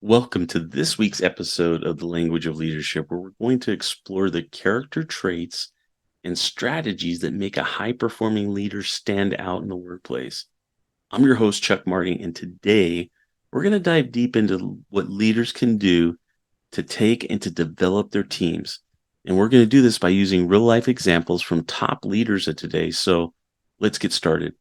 Welcome to this week's episode of The Language of Leadership, where we're going to explore the character traits and strategies that make a high performing leader stand out in the workplace. I'm your host, Chuck Marting, and today we're going to dive deep into what leaders can do to take and to develop their teams. And we're going to do this by using real life examples from top leaders of today. So let's get started.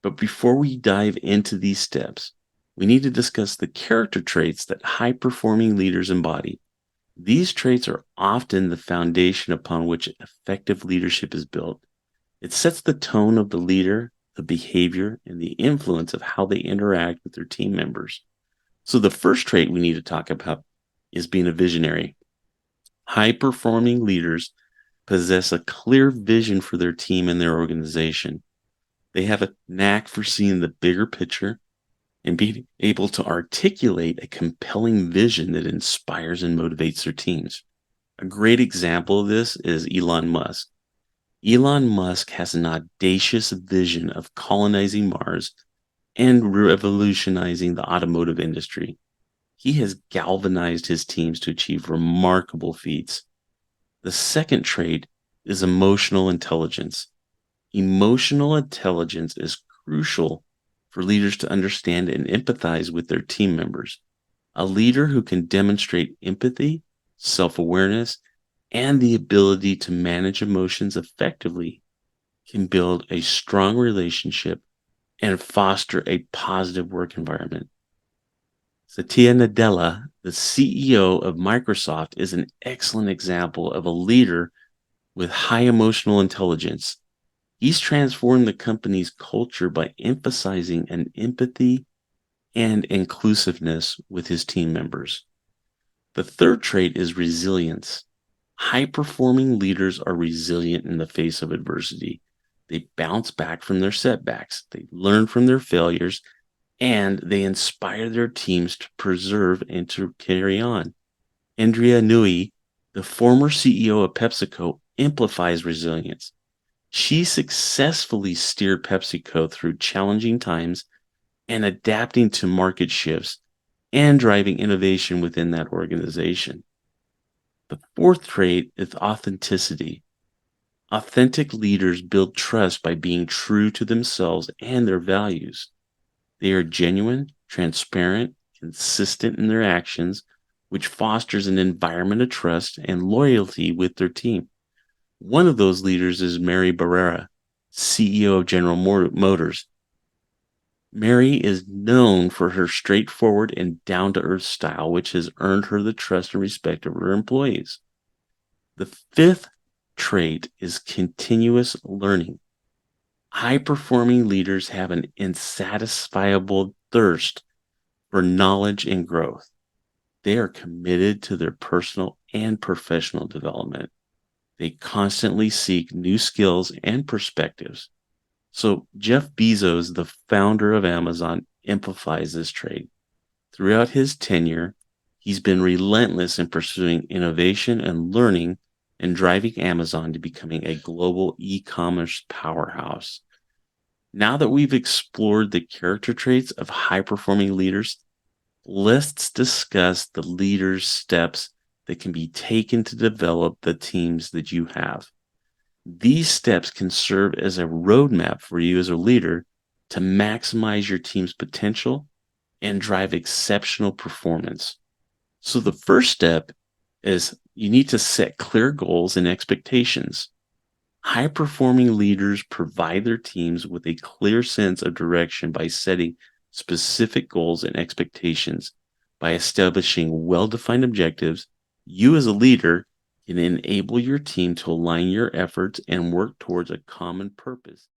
But before we dive into these steps, we need to discuss the character traits that high performing leaders embody. These traits are often the foundation upon which effective leadership is built. It sets the tone of the leader, the behavior, and the influence of how they interact with their team members. So, the first trait we need to talk about is being a visionary. High performing leaders possess a clear vision for their team and their organization. They have a knack for seeing the bigger picture and being able to articulate a compelling vision that inspires and motivates their teams. A great example of this is Elon Musk. Elon Musk has an audacious vision of colonizing Mars and revolutionizing the automotive industry. He has galvanized his teams to achieve remarkable feats. The second trait is emotional intelligence. Emotional intelligence is crucial for leaders to understand and empathize with their team members. A leader who can demonstrate empathy, self awareness, and the ability to manage emotions effectively can build a strong relationship and foster a positive work environment. Satya Nadella, the CEO of Microsoft, is an excellent example of a leader with high emotional intelligence. He's transformed the company's culture by emphasizing an empathy and inclusiveness with his team members. The third trait is resilience. High performing leaders are resilient in the face of adversity. They bounce back from their setbacks, they learn from their failures, and they inspire their teams to preserve and to carry on. Andrea Nui, the former CEO of PepsiCo, amplifies resilience. She successfully steered PepsiCo through challenging times and adapting to market shifts and driving innovation within that organization. The fourth trait is authenticity. Authentic leaders build trust by being true to themselves and their values. They are genuine, transparent, consistent in their actions, which fosters an environment of trust and loyalty with their team. One of those leaders is Mary Barrera, CEO of General Motors. Mary is known for her straightforward and down-to-earth style, which has earned her the trust and respect of her employees. The fifth trait is continuous learning. High-performing leaders have an insatisfiable thirst for knowledge and growth. They are committed to their personal and professional development. They constantly seek new skills and perspectives. So, Jeff Bezos, the founder of Amazon, amplifies this trait. Throughout his tenure, he's been relentless in pursuing innovation and learning and driving Amazon to becoming a global e commerce powerhouse. Now that we've explored the character traits of high performing leaders, let's discuss the leader's steps that can be taken to develop the teams that you have. These steps can serve as a roadmap for you as a leader to maximize your team's potential and drive exceptional performance. So, the first step is you need to set clear goals and expectations. High performing leaders provide their teams with a clear sense of direction by setting specific goals and expectations. By establishing well defined objectives, you as a leader can enable your team to align your efforts and work towards a common purpose.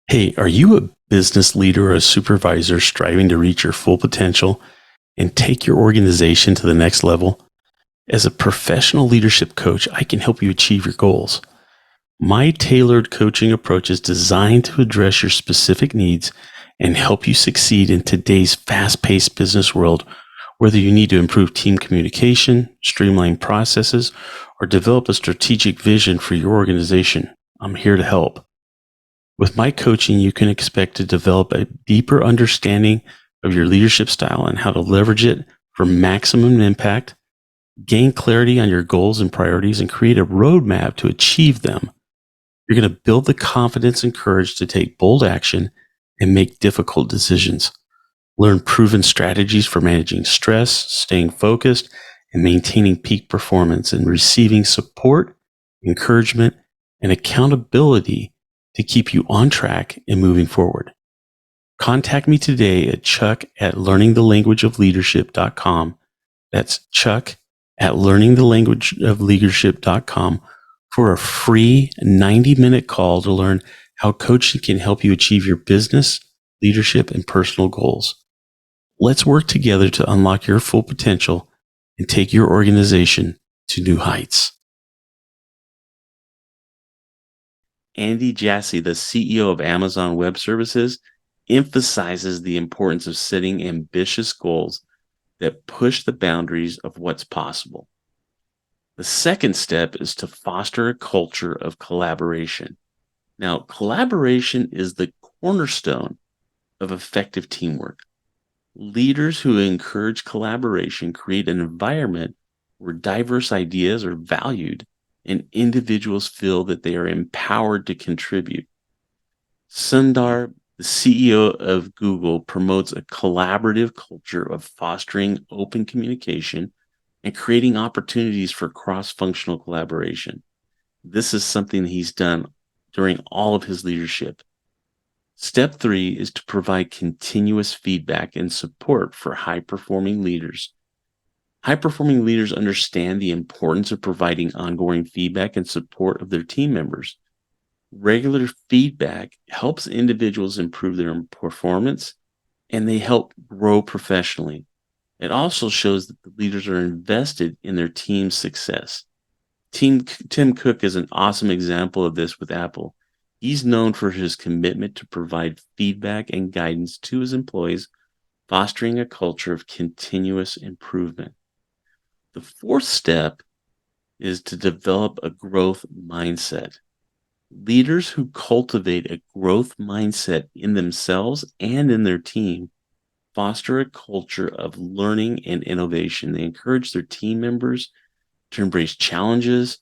Hey, are you a business leader or a supervisor striving to reach your full potential and take your organization to the next level? As a professional leadership coach, I can help you achieve your goals. My tailored coaching approach is designed to address your specific needs and help you succeed in today's fast-paced business world, whether you need to improve team communication, streamline processes, or develop a strategic vision for your organization. I'm here to help. With my coaching, you can expect to develop a deeper understanding of your leadership style and how to leverage it for maximum impact, gain clarity on your goals and priorities, and create a roadmap to achieve them. You're going to build the confidence and courage to take bold action and make difficult decisions. Learn proven strategies for managing stress, staying focused, and maintaining peak performance, and receiving support, encouragement, and accountability to keep you on track and moving forward. Contact me today at chuck@learningthelanguageofleadership.com. That's chuck@learningthelanguageofleadership.com for a free 90-minute call to learn how coaching can help you achieve your business, leadership, and personal goals. Let's work together to unlock your full potential and take your organization to new heights. Andy Jassy, the CEO of Amazon Web Services, emphasizes the importance of setting ambitious goals that push the boundaries of what's possible. The second step is to foster a culture of collaboration. Now, collaboration is the cornerstone of effective teamwork. Leaders who encourage collaboration create an environment where diverse ideas are valued and individuals feel that they are empowered to contribute. Sundar, the CEO of Google, promotes a collaborative culture of fostering open communication and creating opportunities for cross-functional collaboration. This is something he's done during all of his leadership. Step 3 is to provide continuous feedback and support for high-performing leaders. High-performing leaders understand the importance of providing ongoing feedback and support of their team members. Regular feedback helps individuals improve their performance, and they help grow professionally. It also shows that the leaders are invested in their team's success. Tim Cook is an awesome example of this with Apple. He's known for his commitment to provide feedback and guidance to his employees, fostering a culture of continuous improvement. The fourth step is to develop a growth mindset. Leaders who cultivate a growth mindset in themselves and in their team foster a culture of learning and innovation. They encourage their team members to embrace challenges,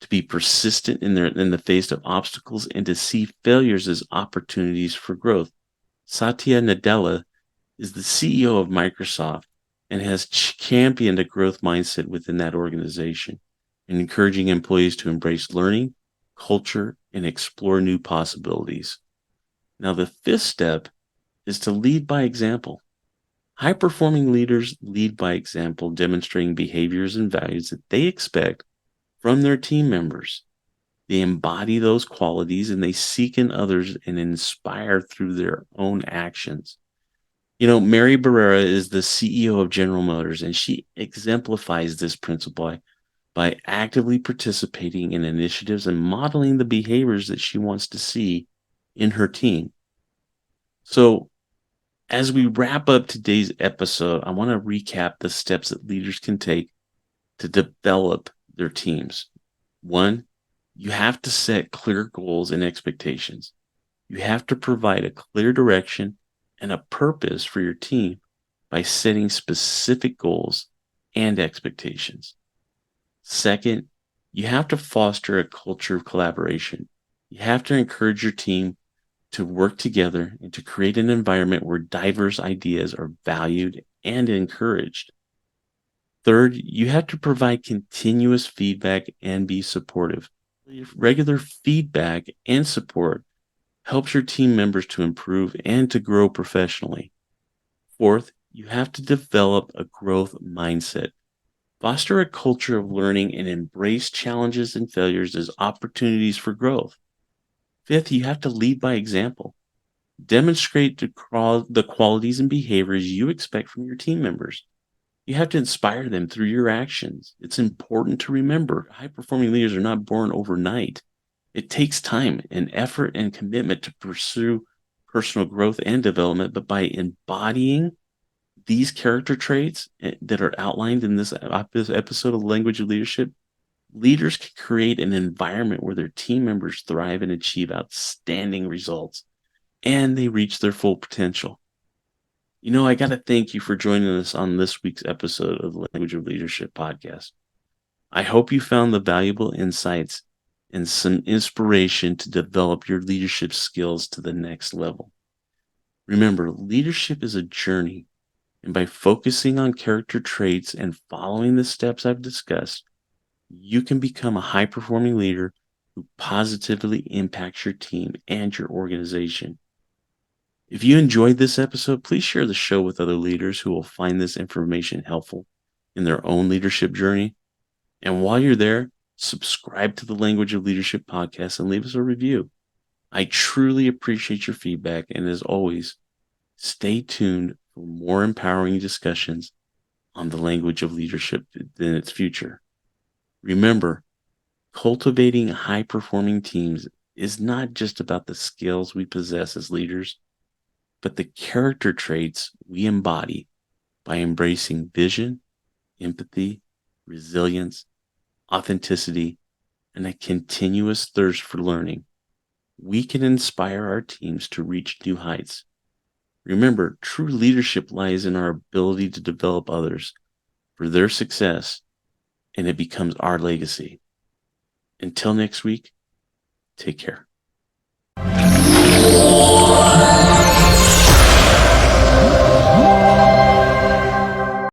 to be persistent in the face of obstacles, and to see failures as opportunities for growth. Satya Nadella is the CEO of Microsoft and has championed a growth mindset within that organization and encouraging employees to embrace learning, culture, and explore new possibilities. Now, the fifth step is to lead by example. High-performing leaders lead by example, demonstrating behaviors and values that they expect from their team members. They embody those qualities and they seek in others and inspire through their own actions. Mary Barrera is the CEO of General Motors, and she exemplifies this principle by actively participating in initiatives and modeling the behaviors that she wants to see in her team. So, as we wrap up today's episode, I want to recap the steps that leaders can take to develop their teams. 1, you have to set clear goals and expectations. You have to provide a clear direction and a purpose for your team by setting specific goals and expectations. Second, you have to foster a culture of collaboration. You have to encourage your team to work together and to create an environment where diverse ideas are valued and encouraged. Third, you have to provide continuous feedback and be supportive. Regular feedback and support helps your team members to improve and to grow professionally. Fourth, you have to develop a growth mindset. Foster a culture of learning and embrace challenges and failures as opportunities for growth. Fifth, you have to lead by example. Demonstrate the qualities and behaviors you expect from your team members. You have to inspire them through your actions. It's important to remember high-performing leaders are not born overnight. It takes time and effort and commitment to pursue personal growth and development, but by embodying these character traits that are outlined in this episode of the Language of Leadership, leaders can create an environment where their team members thrive and achieve outstanding results, and they reach their full potential. I got to thank you for joining us on this week's episode of the Language of Leadership podcast. I hope you found the valuable insights and some inspiration to develop your leadership skills to the next level. Remember, leadership is a journey, and by focusing on character traits and following the steps I've discussed, you can become a high performing leader who positively impacts your team and your organization. If you enjoyed this episode, please share the show with other leaders who will find this information helpful in their own leadership journey. And while you're there, subscribe to the Language of Leadership podcast and leave us a review. I truly appreciate your feedback. And as always, stay tuned for more empowering discussions on the language of leadership in its future. Remember, cultivating high performing teams is not just about the skills we possess as leaders, but the character traits we embody by embracing vision, empathy, resilience, authenticity, and a continuous thirst for learning. We can inspire our teams to reach new heights. Remember, true leadership lies in our ability to develop others for their success, and it becomes our legacy. Until next week, take care.